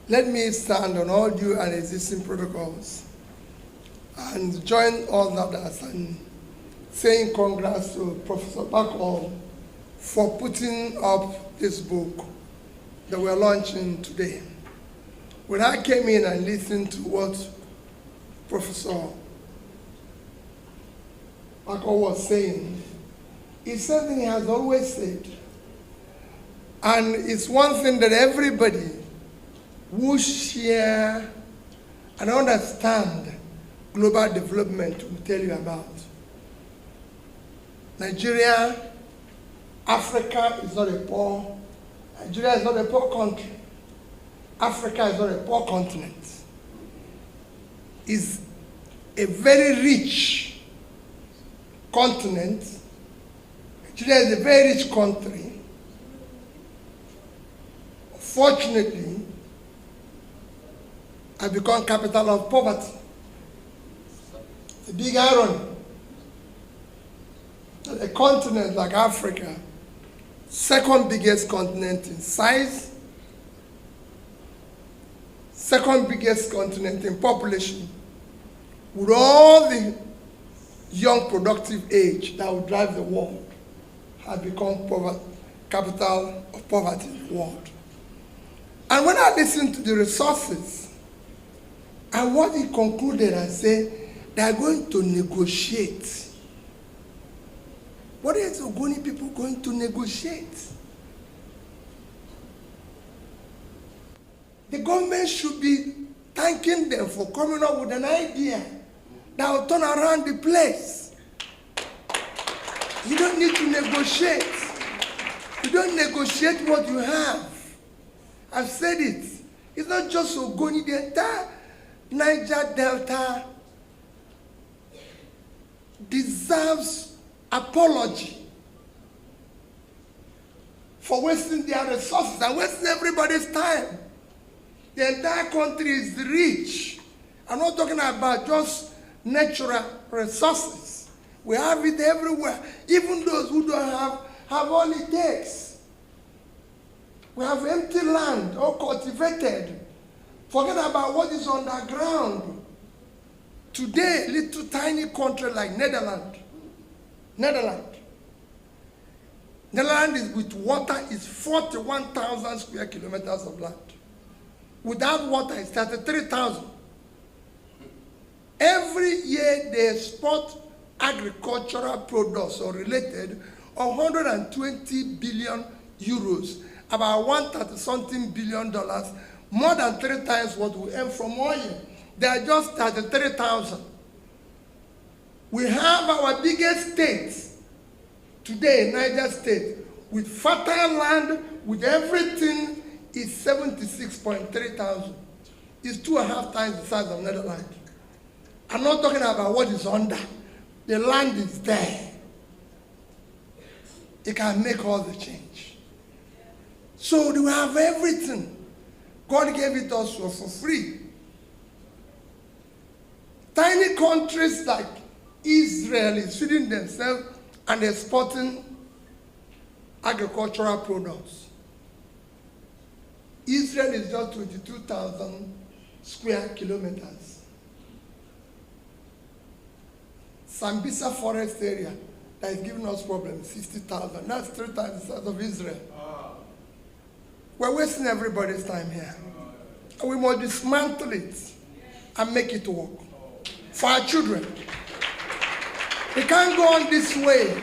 Let me stand on all due and existing protocols and join all others in saying congrats to Professor Bacall for putting up this book that we're launching today. When I came in and listened to what Professor Bacall was saying, it's something he has always said. And it's one thing that everybody who share and understand global development will tell you about. Nigeria, Africa is not a poor, Nigeria is not a poor country. Africa is not a poor continent. It's a very rich continent. Nigeria is a very rich country. Fortunately, has become capital of poverty. It's a big irony that a continent like Africa, second biggest continent in size, second biggest continent in population, with all the young productive age that will drive the world, has become capital of poverty in the world. And when I listen to the resources, and what he concluded and said, they are going to negotiate. What is Ogoni people going to negotiate? The government should be thanking them for coming up with an idea that will turn around the place. You don't need to negotiate. You don't negotiate what you have. I've said it. It's not just Ogoni, the entire Niger Delta deserves apology for wasting their resources and wasting everybody's time. The entire country is rich. I'm not talking about just natural resources. We have it everywhere. Even those who don't have all it takes. We have empty land, all cultivated. Forget about what is underground. Today, little tiny country like Netherlands is with water is 41,000 square kilometers of land. Without water, it's 33,000. Every year, they export agricultural products or related of 120 billion euros, about $130-something billion, more than 3 times what we earn from oil. They are just 33,000. We have our biggest state today, Niger State, with fertile land, with everything, is 76.3 thousand. It's 2.5 times the size of Netherlands. I'm not talking about what is under. The land is there. It can make all the change. So we have everything. God gave it us for free. Tiny countries like Israel is feeding themselves and exporting agricultural products. Israel is just 22,000 square kilometers. Sambisa forest area that is giving us problems, 60,000. That's 3 times the size of Israel. We're wasting everybody's time here. And we must dismantle it and make it work for our children. We can't go on this way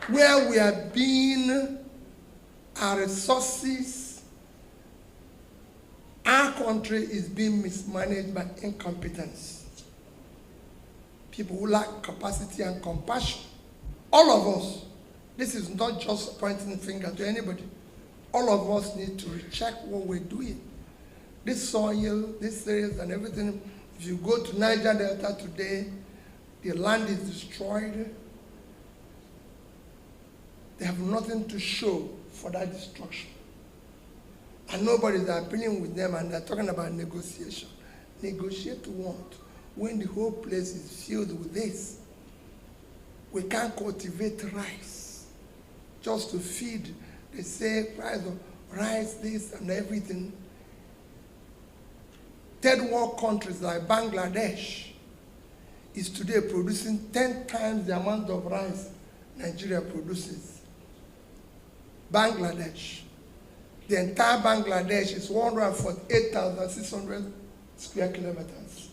where we are being, our resources, our country is being mismanaged by incompetence. People who lack capacity and compassion. All of us, this is not just pointing the finger to anybody. All of us need to recheck what we're doing. This soil, this areas and everything, if you go to Niger Delta today, the land is destroyed. They have nothing to show for that destruction. And nobody's appealing with them, and they're talking about negotiation. Negotiate what? When the whole place is filled with this. We can't cultivate rice just to feed. They say price of rice, this and everything. third world countries like Bangladesh is today producing 10 times the amount of rice Nigeria produces. Bangladesh. The entire Bangladesh is 148,600 square kilometers.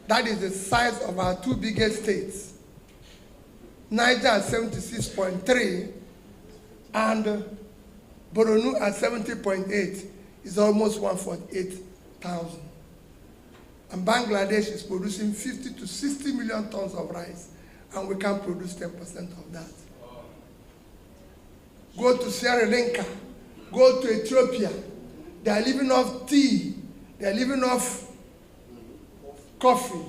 That is the size of our two biggest states. Niger at 76.3 and Borno at 70.8 is almost 148,000. And Bangladesh is producing 50 to 60 million tons of rice, and we can produce 10% of that. Go to Sierra Leone, go to Ethiopia. They are living off tea. They are living off coffee.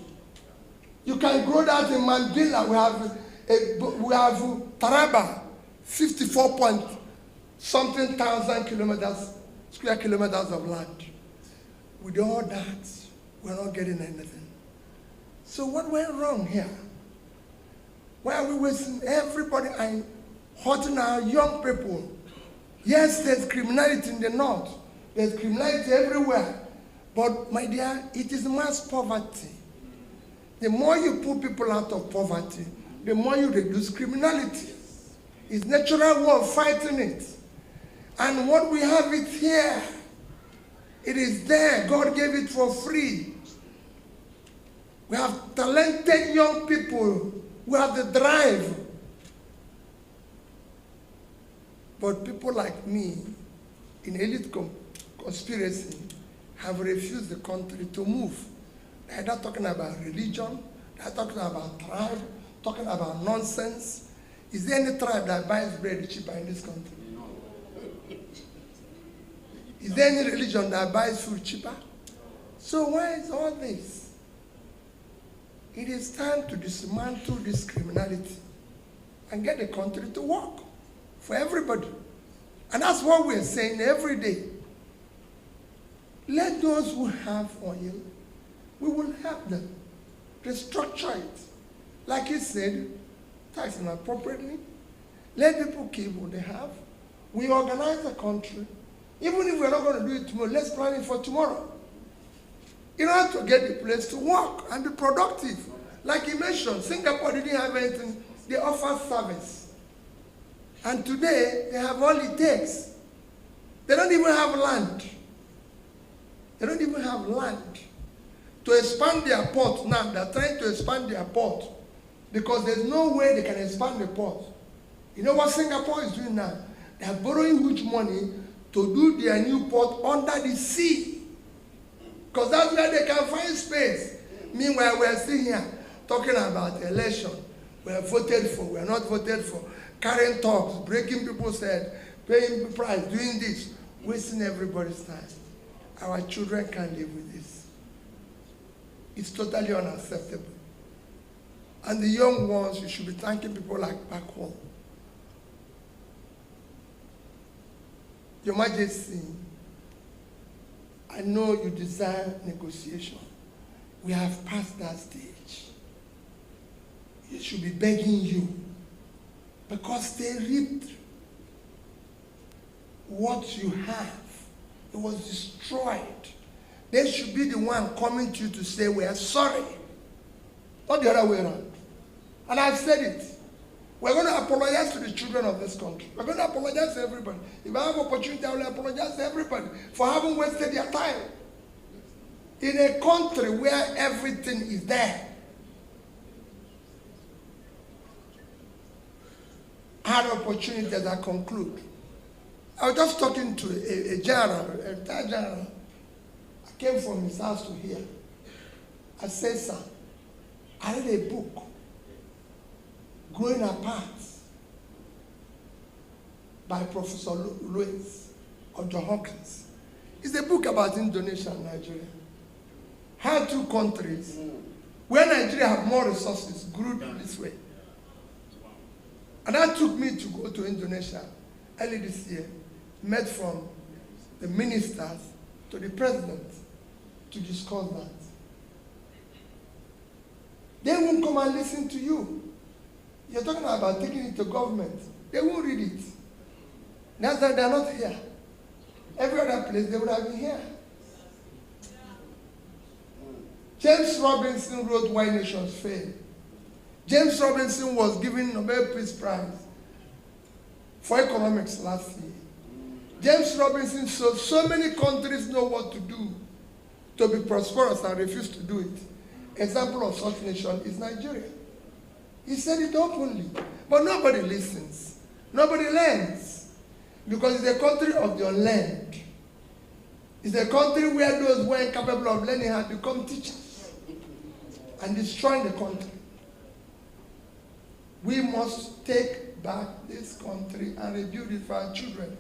You can grow that in Mandela. We have Taraba, 54 point something thousand square kilometers of land. With all that, we're not getting anything. So what went wrong here? Why are we wasting everybody and hurting our young people? Yes, there's criminality in the north. There's criminality everywhere. But my dear, it is mass poverty. The more you put people out of poverty, the more you reduce criminality. It's natural way of fighting it. And what we have it here, it is there. God gave it for free. We have talented young people who have the drive. But people like me, in elite conspiracy, have refused the country to move. They're not talking about religion. They're talking about tribe, talking about nonsense. Is there any tribe that buys bread cheaper in this country? Is there any religion that buys food cheaper? So why is all this? It is time to dismantle this criminality and get the country to work for everybody. And that's what we're saying every day. Let those who have oil, we will help them restructure it. Like he said, tax them appropriately. Let people keep what they have. We organize the country. Even if we're not going to do it tomorrow, let's plan it for tomorrow. In order to get the place to work and be productive. Like he mentioned, Singapore didn't have anything. They offer service. And today, they have all it takes. They don't even have land. They don't even have land. To expand their port now, they're trying to expand their port because there's no way they can expand the port. You know what Singapore is doing now? They're borrowing huge money to do their new port under the sea. Because that's where they can find space. Meanwhile, we're sitting here talking about election. We're voted for, we're not voted for. Carrying talks, breaking people's head, paying price, doing this, wasting everybody's time. Our children can't live with this. It's totally unacceptable. And the young ones, you should be thanking people like back home. Your Majesty, I know you desire negotiation. We have passed that stage. It should be begging you because they reaped what you have. It was destroyed. They should be the one coming to you to say, we are sorry. Not the other way around. And I've said it. We're going to apologize to the children of this country. We're going to apologize to everybody. If I have opportunity, I will apologize to everybody for having wasted their time. In a country where everything is there. I had opportunity as I conclude. I was just talking to a general, a retired general. I came from his house to here. I said, sir, I read a book, Growing Apart, by Professor Lewis of John Hopkins. It's a book about Indonesia and Nigeria. How two countries, where Nigeria have more resources, grew this way. And that took me to go to Indonesia early this year, met from the ministers to the president to discuss that. They won't come and listen to you. You're talking about taking it to government. They won't read it. That's why they're not here. Every other place, they would have been here. James Robinson wrote Why Nations Fail. James Robinson was given Nobel Peace Prize for economics last year. James Robinson said so many countries know what to do to be prosperous and refuse to do it. Example of such nation is Nigeria. He said it openly, but nobody listens. Nobody learns, because it's a country of the unlearned. It's a country where those who are incapable of learning have become teachers and destroying the country. We must take back this country and rebuild it for our children.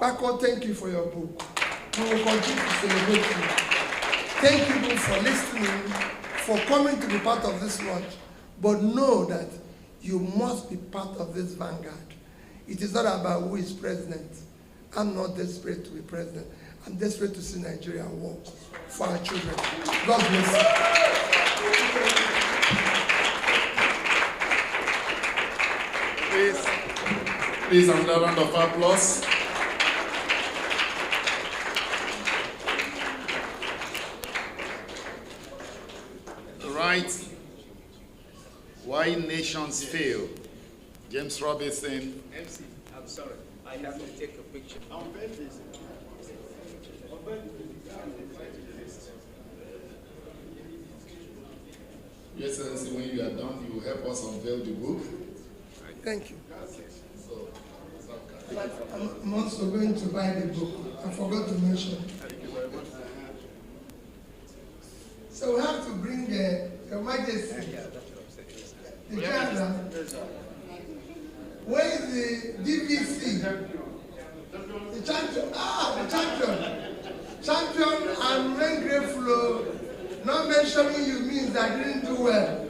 Paco, thank you for your book. We will continue to celebrate you. Thank you both for listening, for coming to be part of this launch. But know that you must be part of this vanguard. It is not about who is president. I'm not desperate to be president. I'm desperate to see Nigeria work for our children. God bless you. Please, another round of applause. Right. Why Nations Fail. James Robinson. MC, I'm sorry. I have to take a picture. Your Excellency, when you are done, you will help us unveil the book. Thank you. So, I'm also going to buy the book. I forgot to mention. So we have to bring Your Majesty, the General. Where is the DVC? The champion. The champion. Champion and remain grateful. Not mentioning you means I didn't do well.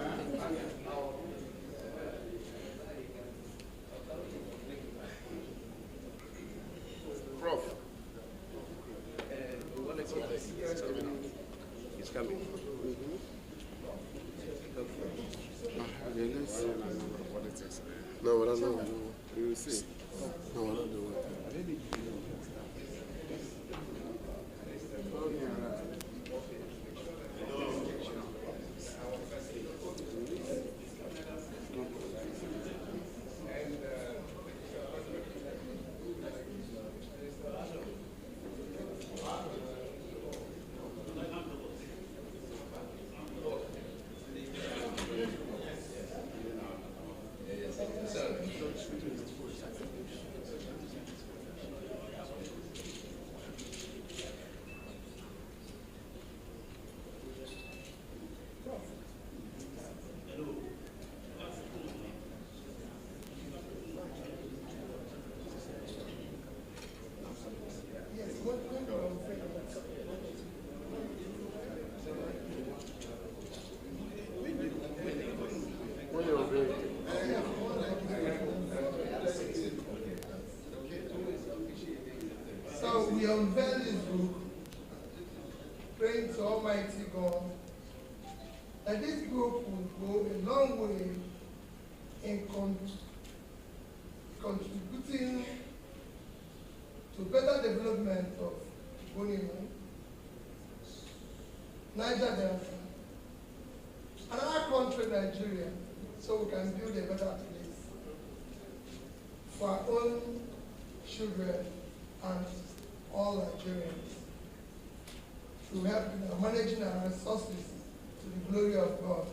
Prof. It's coming. No, I don't know. You will see. No, I don't know. So we unveil this book, praying to Almighty God that this book will go a long way in contributing to better development of Bonino, Niger Delta, and our country, Nigeria, so we can build a better place for our own children and all Nigerians, to help in managing our resources to the glory of God.